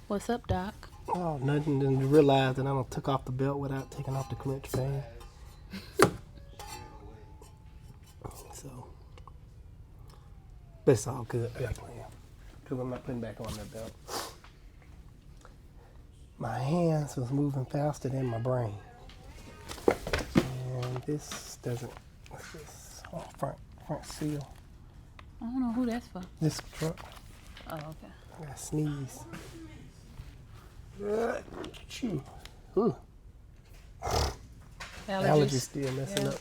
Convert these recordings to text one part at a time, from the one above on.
What's up, Doc? Oh, nothing. Then realized that I done took off the belt without taking off the clinch band. So, but it's all good. I got a plan. Because I'm not putting back on that belt. My hands was moving faster than my brain. And this doesn't, what's this? Oh, front seal. I don't know who that's for. This truck. Oh, okay. I got sneeze. Chew. Ooh. Allergies still messing up.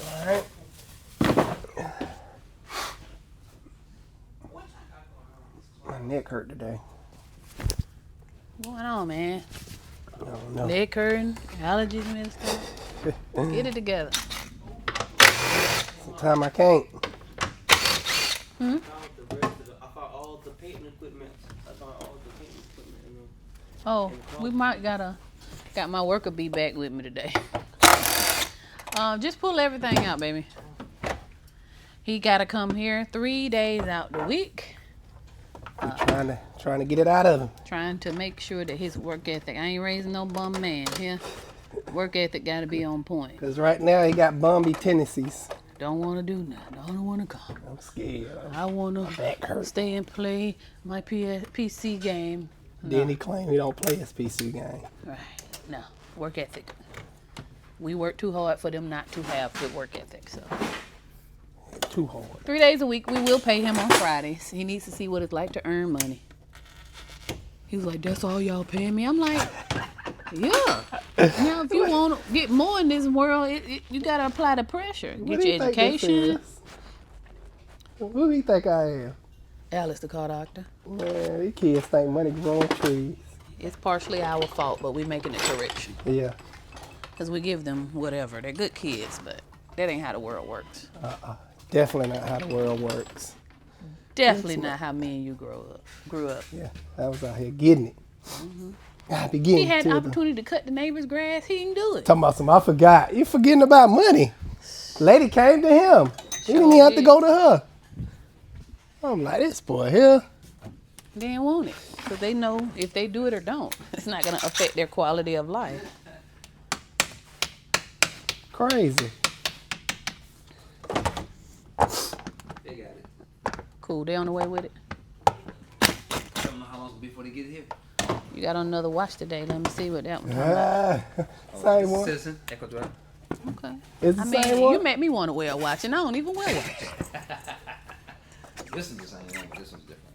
All right. My neck hurt today. What's going on, man? I don't know. Neck hurting, allergies and stuff. Get it together. Sometimes I can't. Hmm? I found all the painting equipment. Oh, we might got my worker bee back with me today. Just pull everything out, baby. He gotta come here 3 days out the week. Trying to get it out of him. Trying to make sure that his work ethic. I ain't raising no bum man here. Work ethic gotta be on point. Cause right now he got bumby tendencies. Don't want to do nothing. Don't want to come. I'm scared. I want to stay and play my PC game. Then he claimed he don't play his PC game. Right. No. Work ethic. We work too hard for them not to have good work ethic. So Too hard. 3 days a week. We will pay him on Fridays. He needs to see what it's like to earn money. He was like, "That's all y'all paying me." I'm like, "Yeah." Now, if you want to get more in this world, you got to apply the pressure. Get your education. Who do you think I am? Alice, the car doctor. Man, these kids think money grows on trees. It's partially our fault, but we're making a correction. Yeah. Because we give them whatever. They're good kids, but that ain't how the world works. Definitely not how the world works. Definitely not how me and you grew up. Yeah, I was out here getting it. I be getting He had to the opportunity to cut the neighbor's grass. He didn't do it. Talking about some, I forgot. You forgetting about money. Lady came to him. He didn't even have to go to her. I'm like, this boy here. They didn't want it. Because they know if they do it or don't, it's not going to affect their quality of life. Crazy. They got it. Cool. They on the way with it. I don't know how long before they get here. You got on another watch today. Let me see what that one's about. Same one. Citizen, Echo Drive. Okay. It's the I mean, same one. you made me want to wear a watch, and I don't even wear a watch. This one's the same one, but this one's different.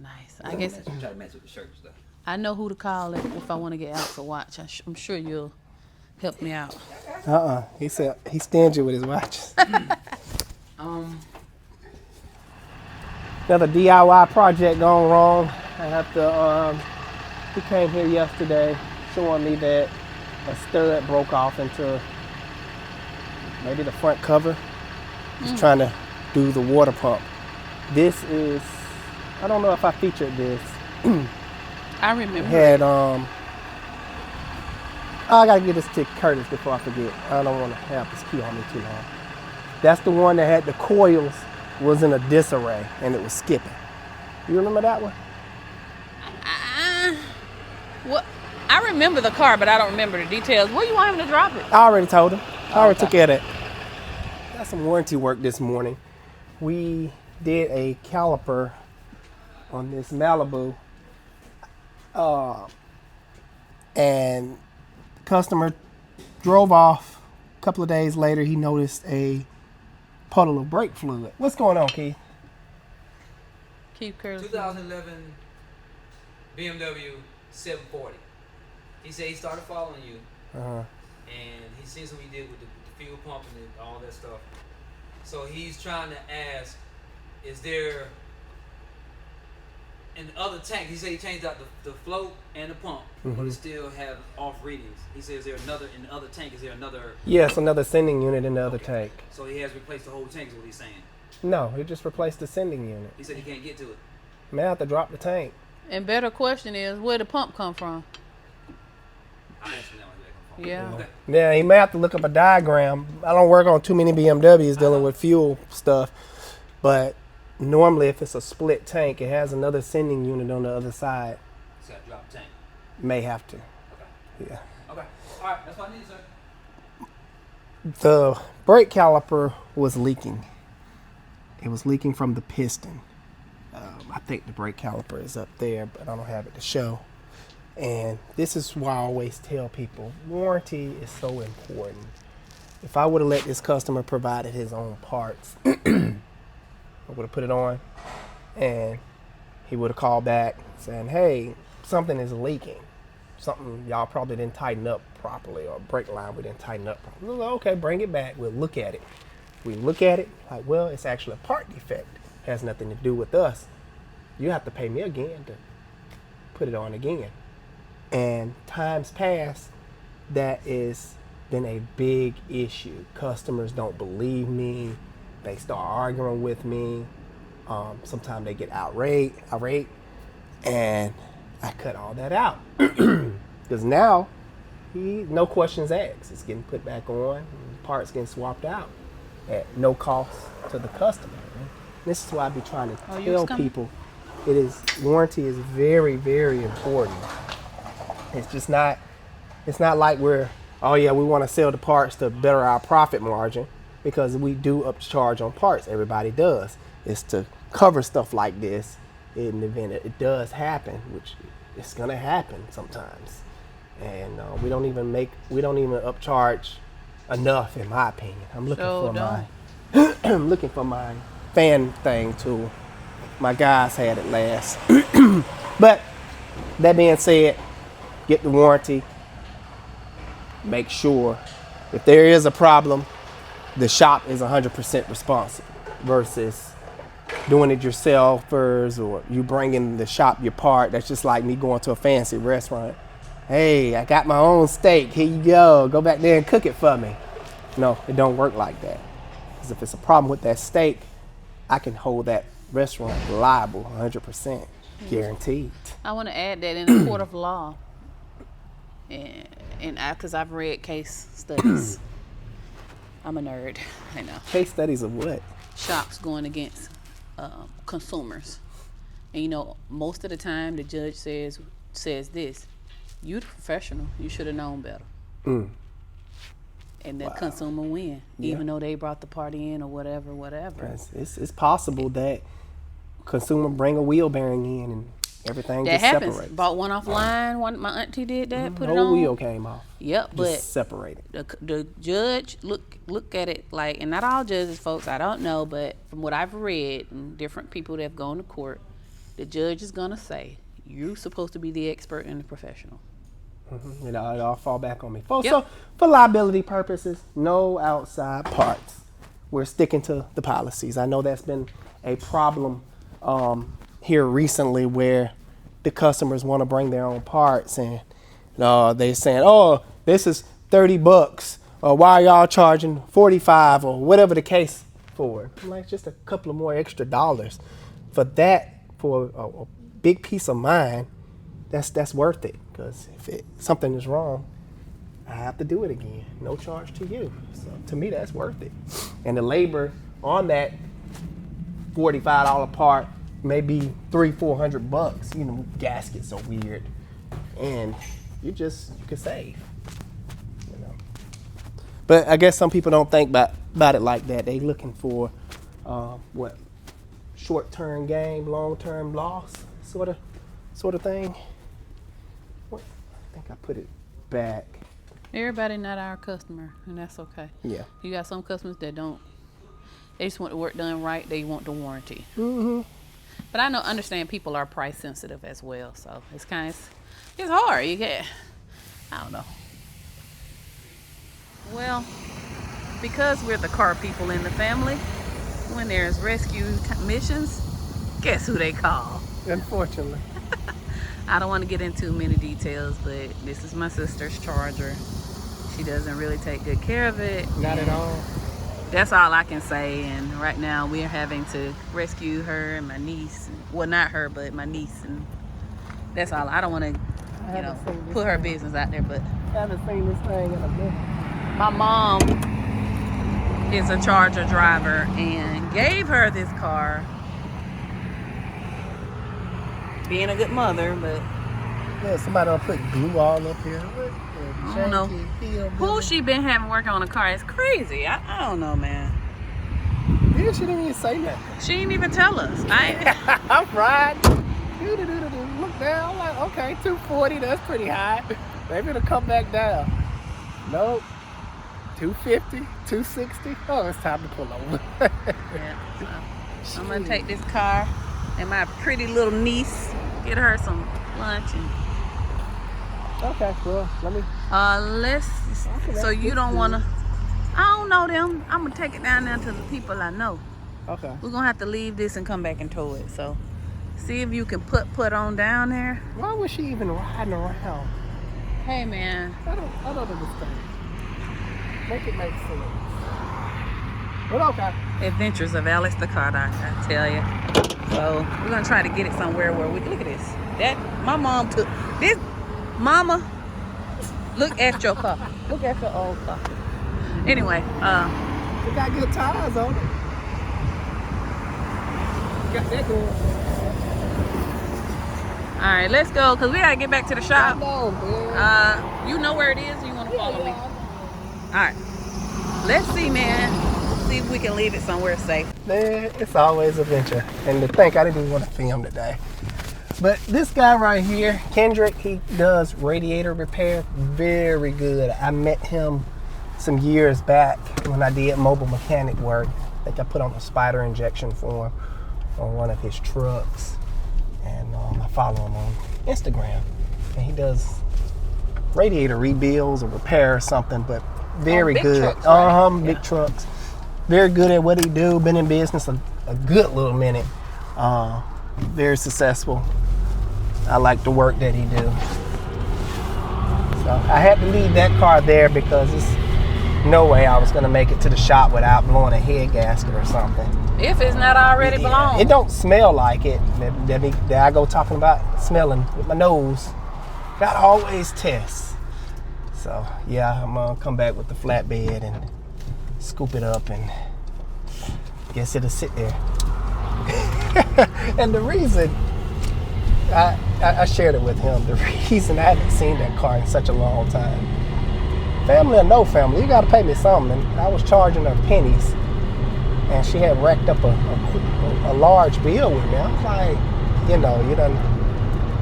Nice. I guess Try to match with the shirt and stuff. I know who to call if I want to get Alex a watch. I'm sure you'll help me out. He said he's stingy with his watches. Another DIY project gone wrong. I have to, he came here yesterday showing me that a stud broke off into maybe the front cover. He's trying to do the water pump. This is, I don't know if I featured this. I remember. Had, I gotta give this to Curtis before I forget. I don't want to have this key on me too long. That's the one that had the coils was in a disarray and it was skipping. You remember that one? Well, I remember the car, but I don't remember the details. Where you want him to drop it? I already told him. I already took care of that. Got some warranty work this morning. We did a caliper on this Malibu. And the customer drove off. A couple of days later, he noticed a puddle of brake fluid. What's going on, Keith? Keith Curtis. 2011 BMW 740. He said he started following you, and he seen what you did with the fuel pump and all that stuff. So he's trying to ask, is there in the other tank? He said he changed out the float and the pump, but it still have off readings. He says, is there another in the other tank? Is there another? Yes, another sending unit in the other tank. So he has replaced the whole tank. Is what he's saying. No, he just replaced the sending unit. He said he can't get to it. May have to drop the tank. And better question is, where the pump come from? I asked him that one. Yeah. Okay. Yeah, he may have to look up a diagram. I don't work on too many BMWs dealing with fuel stuff, but normally if it's a split tank, it has another sending unit on the other side. It's got to drop the tank. May have to. Okay. Yeah. Okay. All right. That's what I need, sir. The brake caliper was leaking. It was leaking from the piston. I think the brake caliper is up there, but I don't have it to show. And this is why I always tell people, warranty is so important. If I would have let this customer provided his own parts, I would have put it on, and he would have called back saying, hey, something is leaking. Something y'all probably didn't tighten up properly, or brake line we didn't tighten up properly. Well, okay, bring it back. We'll look at it. We look at it, like, well, it's actually a part defect. It has nothing to do with us. You have to pay me again to put it on again. And times past, that is been a big issue. Customers don't believe me. They start arguing with me. Sometimes they get irate, and I cut all that out. Because now, no questions asked. It's getting put back on, parts getting swapped out at no cost to the customer. This is why I be trying to tell people, warranty is very, very important. It's just not, it's not like we want to sell the parts to better our profit margin, because we do upcharge on parts. Everybody does. It's to cover stuff like this in the event it does happen, which it's gonna happen sometimes. And we don't even upcharge enough, in my opinion. I'm looking for my fan thing tool. My guys had it last. But that being said, get the warranty. Make sure if there is a problem, the shop is 100% responsible, versus doing it yourselfers, or you bringing the shop your part. That's just like me going to a fancy restaurant. Hey, I got my own steak. Here you go. Go back there and cook it for me. No, it don't work like that. Because if it's a problem with that steak, I can hold that restaurant liable 100%, guaranteed. I want to add that in a court of law, and because I've read case studies. I'm a nerd, I know. Case studies of what? Shops going against consumers. And you know, most of the time the judge says this: you the professional, you should have known better. And the consumer win, even though they brought the party in or whatever. It's possible that consumer bring a wheel bearing in and everything that just happens. separates. Bought one offline. My auntie did that. Put it on. The whole wheel came off. Yep, just but separated. The judge look at it like, and not all judges, folks, I don't know, but from what I've read and different people that have gone to court, the judge is gonna say you're supposed to be the expert and the professional. It all fall back on me. So Yep. for liability purposes, no outside parts. We're sticking to the policies. I know that's been a problem here recently, where the customers want to bring their own parts, and they're saying, oh, this is $30, or why are y'all charging $45, or whatever the case for. I'm like, just a couple of more extra dollars for that, for a big piece of mind. That's worth it, because if something is wrong, I have to do it again. No charge to you. So to me, that's worth it. And the labor on that $45 part may be $300-400. You know, gaskets are weird, and you can save. You know. But I guess some people don't think about it like that. They looking for short-term gain, long-term loss, sort of thing. I think I put it back. Everybody not our customer, and that's okay. Yeah. You got some customers that don't. They just want the work done right. They want the warranty. But I understand people are price sensitive as well, so it's hard. I don't know. Well, because we're the car people in the family, when there's rescue missions, guess who they call? Unfortunately. I don't want to get into many details, but this is my sister's Charger. She doesn't really take good care of it. Not at all. That's all I can say. And right now we're having to rescue her and my niece. Well, not her, but my niece. And that's all. I don't want to, put her business out there, but I haven't seen this thing in a minute. my mom is a Charger driver and gave her this car being a good mother, but Yeah, somebody will put glue all up here. I don't know. Who she been having working on a car? It's crazy. I don't know, man. Yeah, she didn't even say nothing. She didn't even tell us. I'm riding. Look down. I'm like, okay, 240. That's pretty high. Maybe it'll come back down. Nope. 250, 260. Oh, it's time to pull over. Yeah, so I'm gonna take this car and my pretty little niece, get her some lunch and. Okay, well, let me. So you don't wanna? I don't know them. I'm gonna take it down there to the people I know. Okay. We're gonna have to leave this and come back and tow it. So, see if you can put on down there. Why was she even riding around? Hey man. I don't understand. Make it make sense. But okay. Adventures of Alice the car doctor, I tell you. So we're gonna try to get it somewhere where we look at this. That my mom took this. Mama, look at your car. Look at your old car. Anyway, it got good tires on it. Got that going. All right, let's go because we gotta get back to the shop. I know, man. You know where it is? You wanna follow me? All right. Let's see, man. See if we can leave it somewhere safe. Man, it's always a venture. And to think I didn't even want to film today. But this guy right here, Kendrick, he does radiator repair. Very good. I met him some years back when I did mobile mechanic work. I think I put on a spider injection for him on one of his trucks. And I follow him on Instagram. And he does radiator rebuilds or repair or something, but very big good. Trucks, right? Big trucks. Very good at what he do. Been in business a good little minute. Very successful. I like the work that he do. So I had to leave that car there because it's no way I was gonna make it to the shop without blowing a head gasket or something. If it's not already blown. It don't smell like it. That I go talking about smelling with my nose. Gotta always test. So yeah, I'm gonna come back with the flatbed and scoop it up and guess it'll sit there. And the reason I shared it with him, the reason I haven't seen that car in such a long time. Family or no family, you gotta pay me something. And I was charging her pennies and she had racked up a large bill with me. I was like, you done.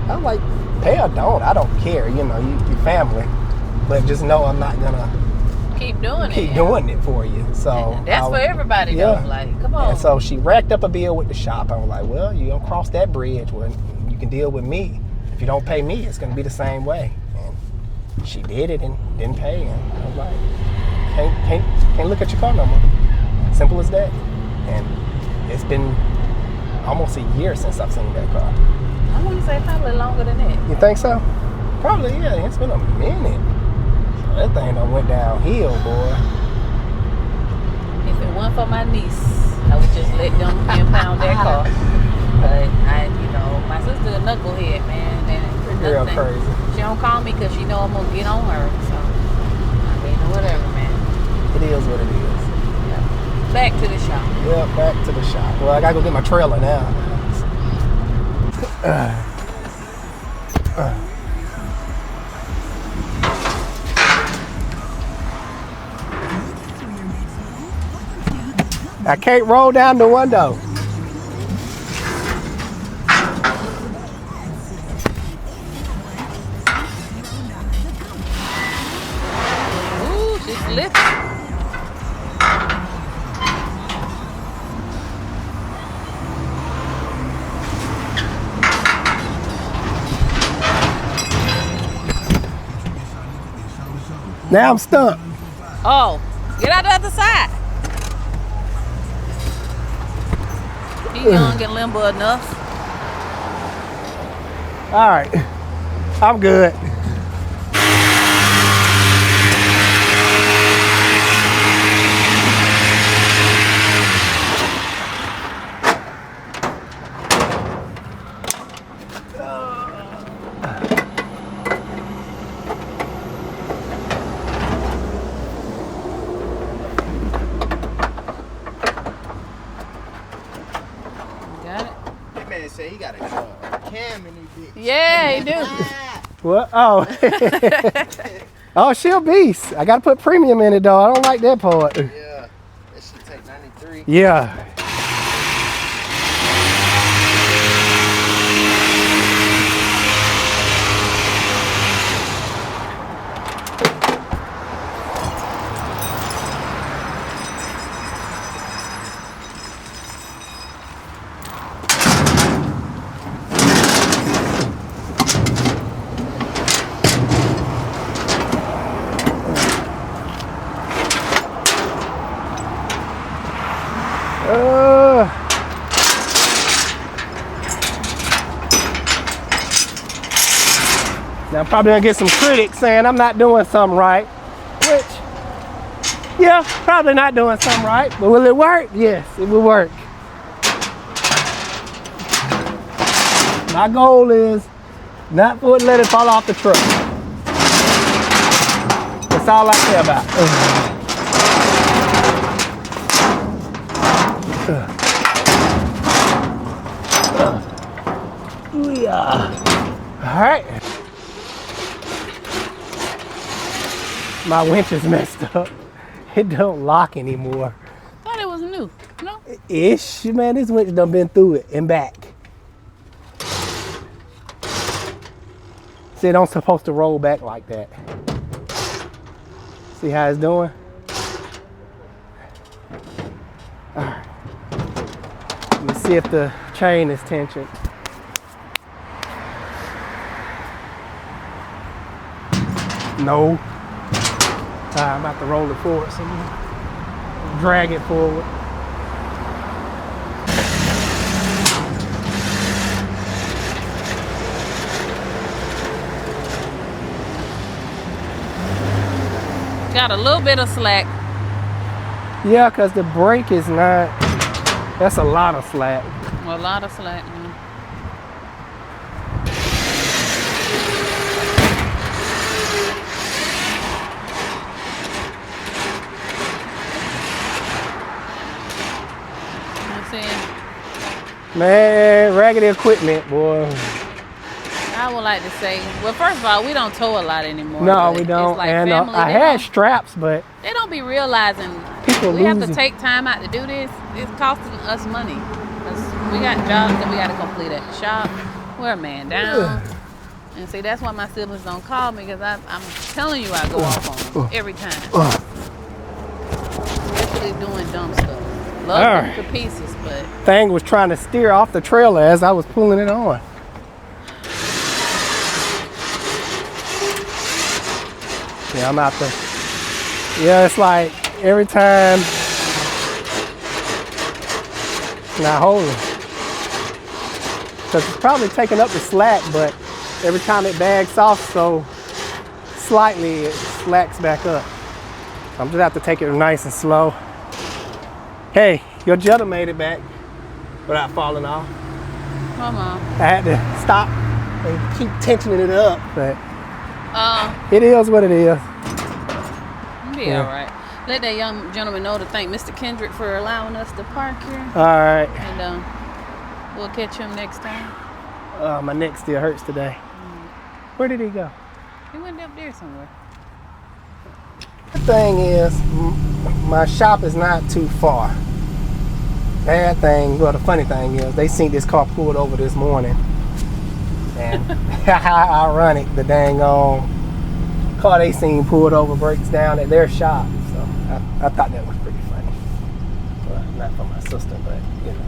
I'm like, pay or don't, I don't care. You family, but just know I'm not gonna keep doing it for you. So that's for everybody though. Like, come on. And so she racked up a bill with the shop. I was like, well, you gonna cross that bridge when you can deal with me. If you don't pay me, it's gonna be the same way. And she did it and didn't pay. And I was like, can't look at your car no more. Simple as that. And it's been almost a year since I've seen that car. I want to say probably longer than that. You think so? Probably, yeah. It's been a minute. So that thing done went downhill, boy. If it weren't for my niece, I would just let them impound their car. But my sister a knucklehead, man. And Real crazy. She don't call me because she know I'm gonna get on her. So I mean, whatever, man. It is what it is. Yeah. Back to the shop. Yeah, back to the shop. Well, I gotta go get my trailer now. I can't roll down the window. Ooh, she's lifting. Now I'm stuck. Oh, get out the other side. He young and limber enough. All right, I'm good. Say he got a camera lamb in this bitch. Yeah, he do. What? Oh. Oh, she a beast. I gotta put premium in it though. I don't like that part. Yeah, that should take 93. Yeah. Now I'm probably gonna get some critics saying I'm not doing something right, which, yeah, probably not doing something right, but will it work? Yes, it will work. My goal is not to let it fall off the truck. That's all I care about. All right. My winch is messed up. It don't lock anymore. Thought it was new. No. Ish, man, this winch done been through it and back. See, it don't supposed to roll back like that. See how it's doing? All right. Let me see if the chain is tensioned. No. I'm about to roll it forward, so drag it forward. Got a little bit of slack. Yeah, because the brake is not, that's a lot of slack. A lot of slack, man. Man, raggedy equipment, boy. I would like to say, well, first of all, we don't tow a lot anymore. No, but we don't. It's like And family. I had straps, but They don't be realizing people we have to losing. take time out to do this. It's costing us money. 'Cause we got jobs that we got to complete at the shop. We're a man down. And see, that's why my siblings don't call me, because I'm telling you I go off on them every time. Especially doing dumb stuff. Love them to pieces, but Thing was trying to steer off the trailer as I was pulling it on. Yeah, I'm out there. Yeah, it's like every time. Not holding. Because it's probably taking up the slack, but every time it bags off so slightly, it slacks back up. So I'm just have to take it nice and slow. Hey, your judder made it back without falling off. come on. I had to stop and keep tensioning it up, but Uh, it is what it is. be Yeah. all right. Let that young gentleman know to thank Mr. Kendrick for allowing us to park here. All right. And we'll catch him next time. My neck still hurts today. Where did he go? He went up there somewhere. The thing is, my shop is not too far. Bad thing, well, the funny thing is, they seen this car pulled over this morning. And how ironic, the dang car they seen pulled over breaks down at their shop. So I thought that was pretty funny. Well, not for my sister, but you know.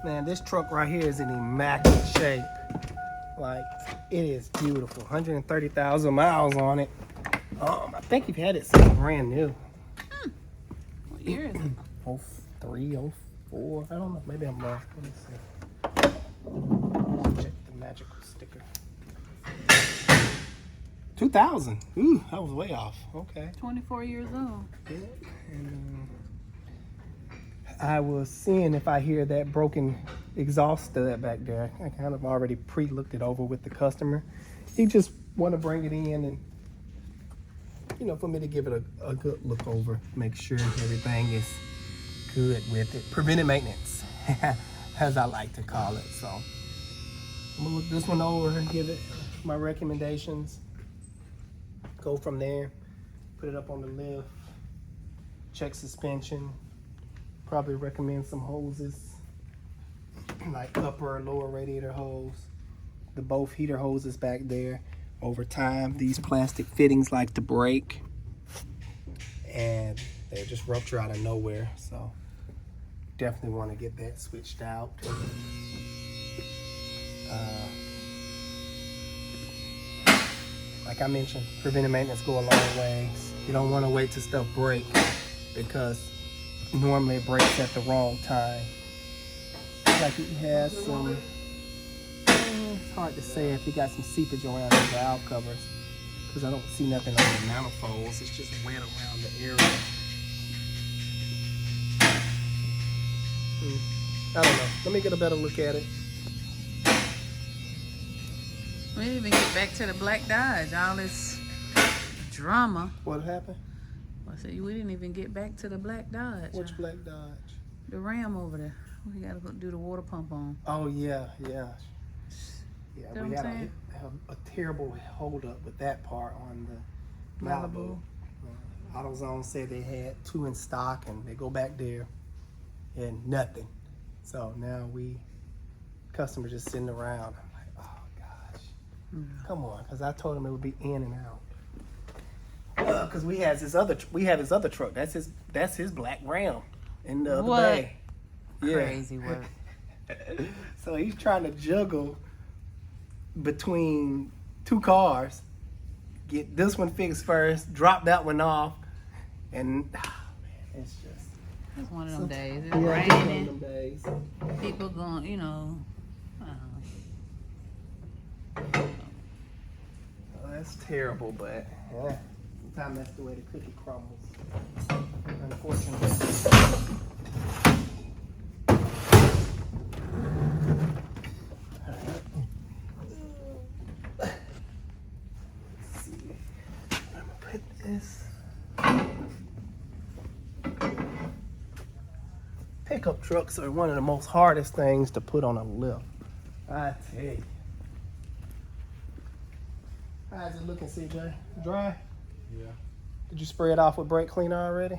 Man, this truck right here is in immaculate shape. Like, it is beautiful. 130,000 miles on it. I think you've had it since brand new. What year is it? 03, 04. I don't know. Maybe I'm wrong. Let me see. Check the magical sticker. 2000. Ooh, that was way off. Okay. 24 years old. Yeah. And, I was seeing if I hear that broken exhaust stud back there. I kind of already pre-looked it over with the customer. He just want to bring it in and, you know, for me to give it a good look over, make sure everything is good with it. Preventive maintenance, as I like to call it. So I'm gonna look this one over and give it my recommendations. Go from there, put it up on the lift, check suspension. Probably recommend some hoses, like upper or lower radiator hose. The both heater hoses back there. Over time, these plastic fittings like to break, and they just rupture out of nowhere. So definitely want to get that switched out. Like I mentioned, preventive maintenance go a long ways. You don't want to wait till stuff break, because normally it breaks at the wrong time. Like it has some, it's hard to say if it got some seepage around the valve covers, because I don't see nothing on the manifolds. It's just wet around the area. I don't know. Let me get a better look at it. We didn't even get back to the black Dodge. All this drama. What happened? I said we didn't even get back to the black Dodge. Which black Dodge? The Ram over there. We gotta go do the water pump on. Oh yeah. We know had what I'm a terrible hold up with that part on the Malibu. AutoZone said they had 2 in stock, and they go back there and nothing. So now customer just sitting around. I'm like, oh gosh, come on, because I told him it would be in and out. Because we have his other truck. That's his black Ram in the other bay. Yeah. Crazy work. So he's trying to juggle between 2 cars, get this one fixed first, drop that one off, and it's just. It's one of them days. It's It's one raining. of them days. People going, you know. Oh, that's terrible, but yeah, sometimes that's the way the cookie crumbles. Unfortunately. Let's see. I'm gonna put this. Pickup trucks are one of the most hardest things to put on a lift. I tell you. How's it looking, CJ? Dry? Yeah. Did you spray it off with brake cleaner already?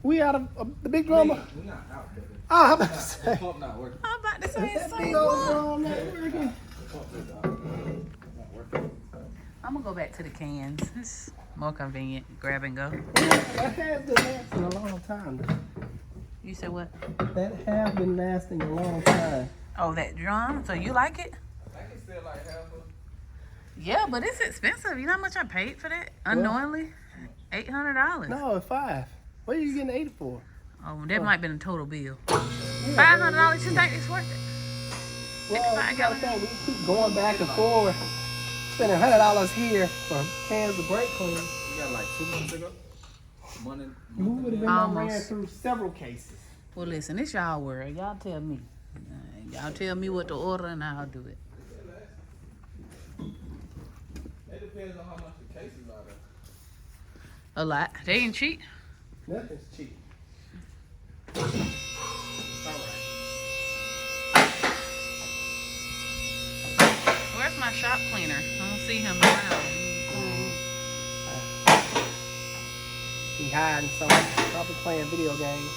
We out of the big drama? We're not out there. Oh, I'm about to say. The pump not working. I'm about to say That the big same old one. drum not working. The pump is not working. I'm gonna go back to the cans. It's more convenient. Grab and go. That has been lasting a long time. You said what? That has been lasting a long time. Oh, that drum. So you like it? I can still like half of. Yeah, but it's expensive. You know how much I paid for that? Unknowingly? $800. No, it's 5. What are you getting 8 for? Oh, that might have been a total bill. $500, you think it's worth it? Well, you gotta think, we keep going back and forward, spending $100 here for cans of brake cleaner. You got like 2 months ago? Money. We would have been Almost. ran through several cases. Well, listen, it's y'all world. Y'all tell me. Y'all tell me what to order and I'll do it. It depends on how much the cases are there. A lot. They ain't cheap. Nothing's cheap. All right. Where's my shop cleaner? I don't see him around. He hiding somewhere, probably playing video games.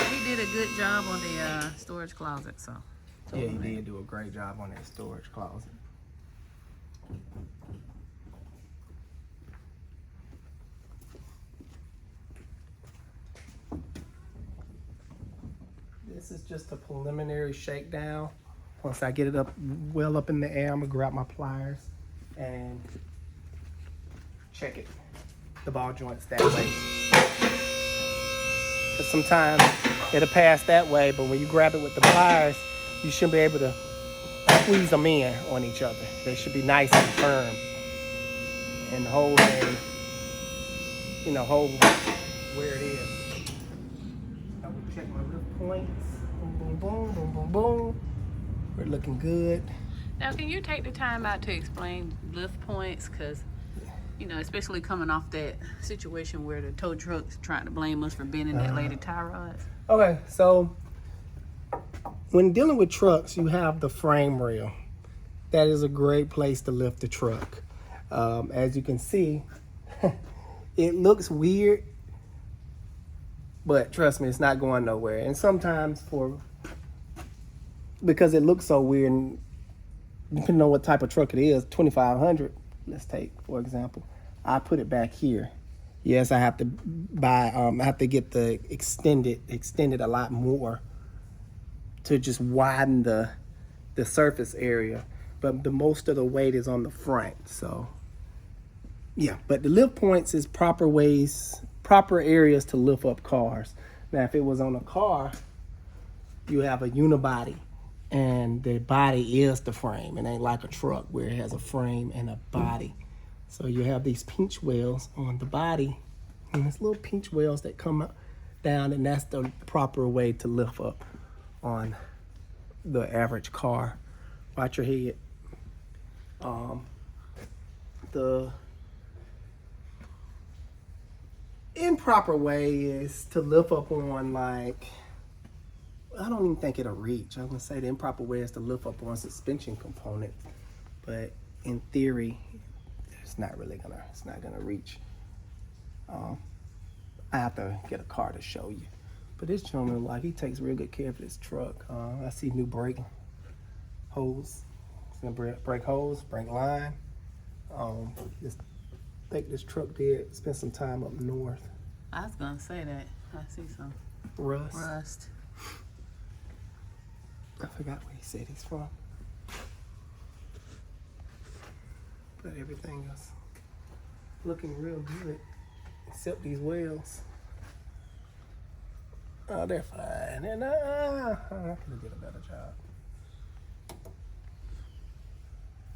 He did a good job on the storage closet, so. Yeah, he did do a great job on that storage closet. This is just a preliminary shakedown. Once I get it up, well up in the air, I'm gonna grab my pliers and check it, the ball joints that way. Because sometimes it'll pass that way, but when you grab it with the pliers, you should be able to squeeze them in on each other. They should be nice and firm and hold where it is. I will check my lift points. Boom, boom, boom, boom, boom, boom. We're looking good. Now, can you take the time out to explain lift points? Because, especially coming off that situation where the tow truck's trying to blame us for bending that lady tie rods. Okay, so when dealing with trucks, you have the frame rail. That is a great place to lift the truck. As you can see, it looks weird, but trust me, it's not going nowhere. And sometimes because it looks so weird, and depending on what type of truck it is, 2500, let's take, for example, I put it back here. Yes, I have to I have to get the extended a lot more to just widen the surface area. But the most of the weight is on the front, so yeah. But the lift points is proper areas to lift up cars. Now, if it was on a car, you have a unibody, and the body is the frame. It ain't like a truck where it has a frame and a body. So you have these pinch wells on the body, and there's little pinch wells that come up, down, and that's the proper way to lift up on the average car. Watch your head. The improper way is to lift up on, like, I don't even think it'll reach. I'm gonna say the improper way is to lift up on suspension components, but in theory, it's not gonna reach. I have to get a car to show you. But this gentleman, like, he takes real good care of his truck. I see new brake hose. It's gonna brake hose, brake line. Just think this truck did spend some time up north. I was gonna say that. I see some Rust. I forgot where he said he's from. But everything is looking real good, except these wheels. Oh, they're fine. And I can get a better job.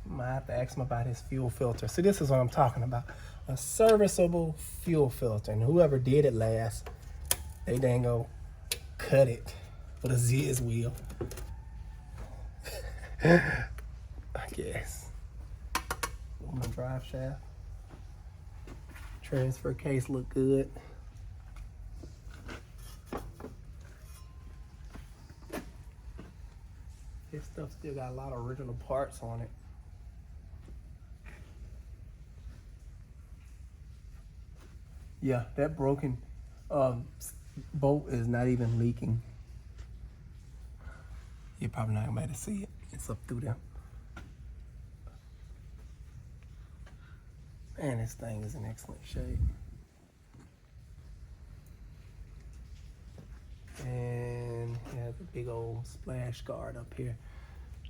I might have to ask him about his fuel filter. See, this is what I'm talking about. A serviceable fuel filter. And whoever did it last, they dang go cut it with a Ziz wheel. I guess. Aluminum drive shaft. Transfer case look good. This stuff still got a lot of original parts on it. Yeah, that broken bolt is not even leaking. You're probably not gonna be able to see it. It's up through there. Man, this thing is in excellent shape. And it has a big old splash guard up here.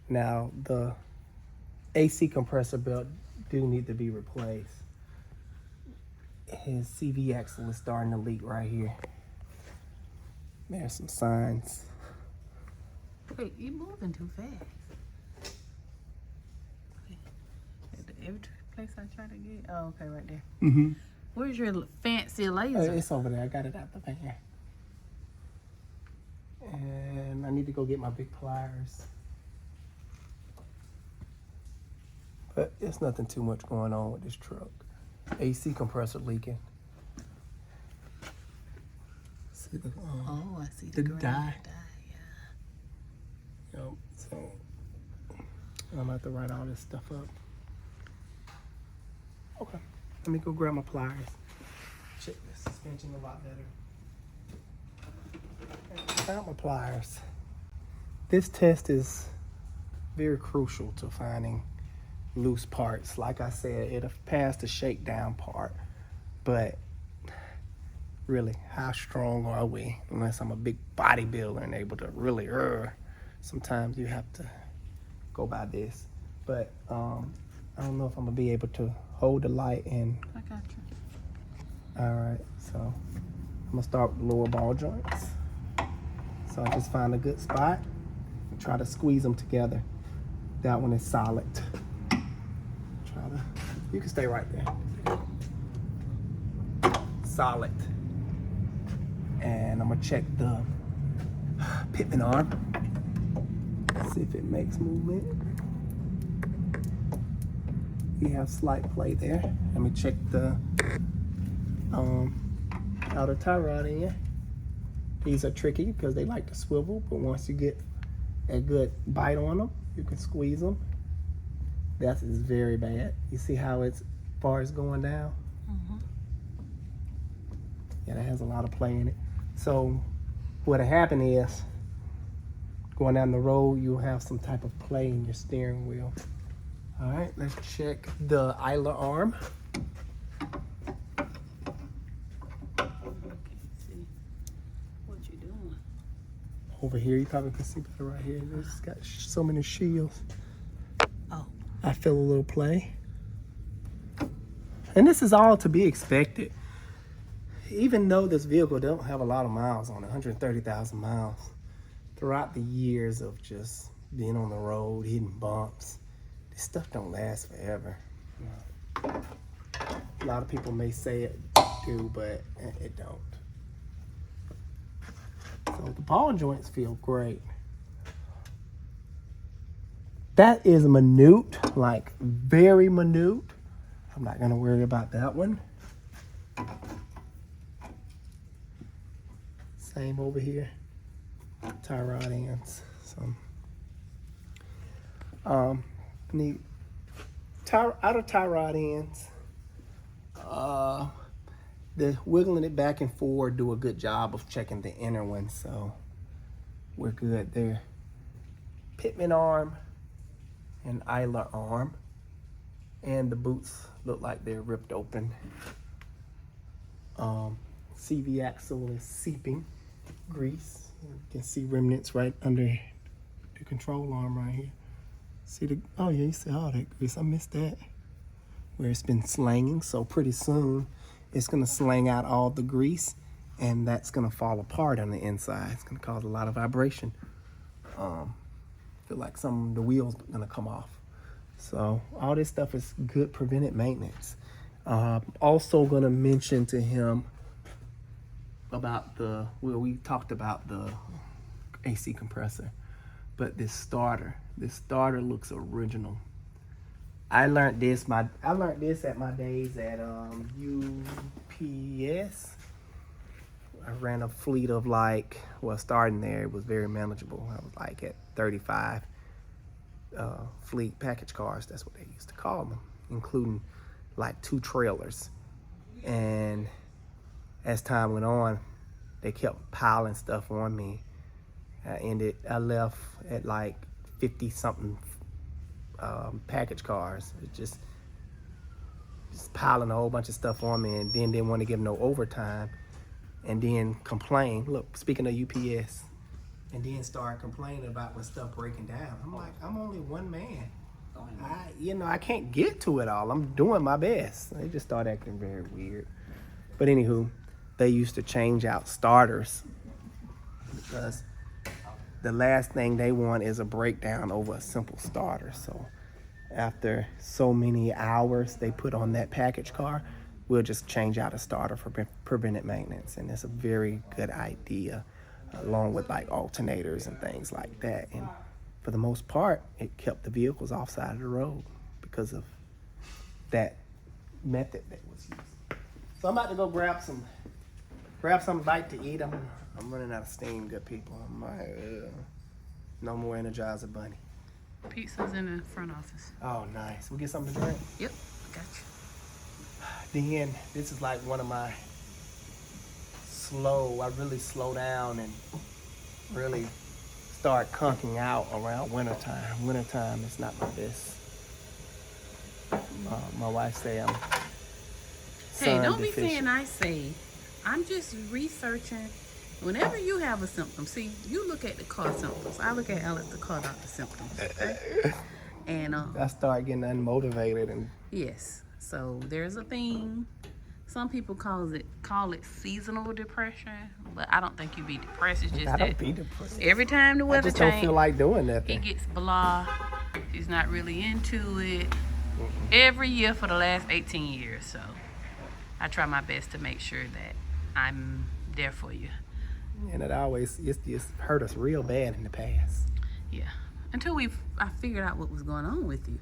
Now, the AC compressor belt do need to be replaced. His CV axle is starting to leak right here. There's some signs. Wait, you're moving too fast. Every place I try to get. Oh, okay, right there. Mm-hmm. Where's your fancy laser? It's over there. I got it out the van. And I need to go get my big pliers. But there's nothing too much going on with this truck. AC compressor leaking. See the, Oh, I see the green dye. Yeah. Yep, so I'm gonna have to write all this stuff up. Okay, let me go grab my pliers. Check the suspension a lot better. I found my pliers. This test is very crucial to finding loose parts. Like I said, it'll pass the shakedown part, but really, how strong are we? Unless I'm a big bodybuilder and able to really, sometimes you have to go by this. But I'm I don't know if I'm gonna be able to hold the light and. I got you. All right, so I'm gonna start with the lower ball joints. So I just find a good spot and try to squeeze them together. That one is solid. You can stay right there. Solid. And I'm gonna check the pitman arm. See if it makes movement. We have slight play there. Let me check the outer tie rod in. These are tricky because they like to swivel, but once you get a good bite on them, you can squeeze them. That is very bad. You see how it's far as going down? Mm-hmm. Yeah, that has a lot of play in it. So what'll happen is, going down the road, you'll have some type of play in your steering wheel. All right, let's check the idler arm. See what you doing. Over here, you probably can see better right here. It's got so many shields. Oh. I feel a little play. And this is all to be expected. Even though this vehicle don't have a lot of miles on it, 130,000 miles, throughout the years of just being on the road, hitting bumps, this stuff don't last forever. A lot of people may say it do, but it don't. So the ball joints feel great. That is minute, like very minute. I'm not gonna worry about that one. Same over here. Tie rod ends. Need outer tie rod ends. The wiggling it back and forward do a good job of checking the inner one, so we're good there. Pitman arm and idler arm, and the boots look like they're ripped open. CV axle is seeping grease. You can see remnants right under the control arm right here. See the, oh yeah, you see all that grease. I missed that. Where it's been slanging, so pretty soon it's gonna slang out all the grease, and that's gonna fall apart on the inside. It's gonna cause a lot of vibration. Feel like some of the wheels are gonna come off. So all this stuff is good preventive maintenance. Also gonna mention to him about we talked about the AC compressor, but this starter looks original. I learned this at my days at UPS. I ran a fleet of starting there, it was very manageable. I was like at 35 fleet package cars, that's what they used to call them, including like 2 trailers. And as time went on, they kept piling stuff on me. I left at like 50 something package cars. It just piling a whole bunch of stuff on me, and then didn't want to give no overtime, and then complain. Look, speaking of UPS, and then start complaining about when stuff breaking down. I'm like, I'm only one man. I can't get to it all. I'm doing my best. They just start acting very weird. But anywho, they used to change out starters because the last thing they want is a breakdown over a simple starter. So after so many hours they put on that package car, we'll just change out a starter for preventive maintenance. And it's a very good idea, along with like alternators and things like that. And for the most part, it kept the vehicles off side of the road because of that method that was used. So I'm about to go grab some bite to eat. I'm running out of steam, good people. I'm like, no more Energizer Bunny. Pizza's in the front office. Oh, nice. We get something to drink? Yep, got you. Then this is like one of my I really slow down and really start conking out around wintertime. Wintertime is not my best. My wife say I'm Hey, don't be deficient. saying I say. I'm just researching. Whenever you have a symptom, see, you look at the car symptoms. I look at Alex, the car doctor symptoms. Okay? And I start getting unmotivated and yes, so there's a thing. Some people call it seasonal depression, but I don't think you be depressed. It's just I that don't be depressed. every time the I weather just don't changes, feel like doing he nothing. gets blah. He's not really into it. Every year for the last 18 years, so I try my best to make sure that I'm there for you. And it's hurt us real bad in the past. Yeah, until I figured out what was going on with you.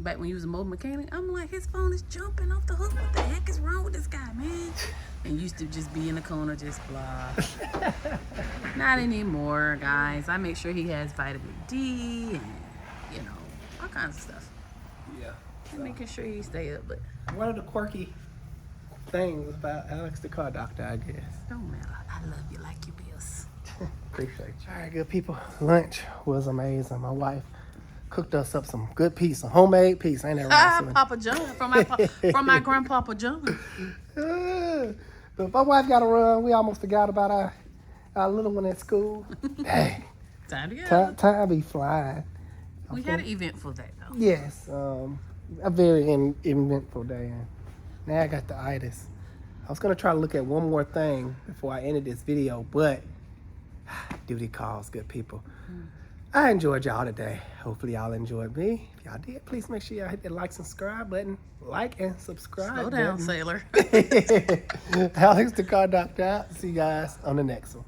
Back when you was a mobile mechanic, I'm like, his phone is jumping off the hook. What the heck is wrong with this guy, man? And used to just be in the corner, just blah. Not anymore, guys. I make sure he has vitamin D and, all kinds of stuff. Yeah. And making sure he stay up, but One of the quirky things about Alex the car doctor, I guess. don't matter. I love you like you bills. Appreciate you. All right, good people. Lunch was amazing. My wife cooked us up some good pizza, homemade pizza. Ain't that right? Papa John from my grandpapa John. But my wife got to run. We almost forgot about our little one at school. Hey, Time to go. time be flying. We had an eventful day though. Yes, a very eventful day. And now I got the itis. I was gonna try to look at one more thing before I ended this video, but duty calls, good people. I enjoyed y'all today. Hopefully y'all enjoyed me. If y'all did, please make sure y'all hit that like, subscribe button. Like and subscribe. Slow down, button. sailor. Alex the car doctor out. See you guys on the next one.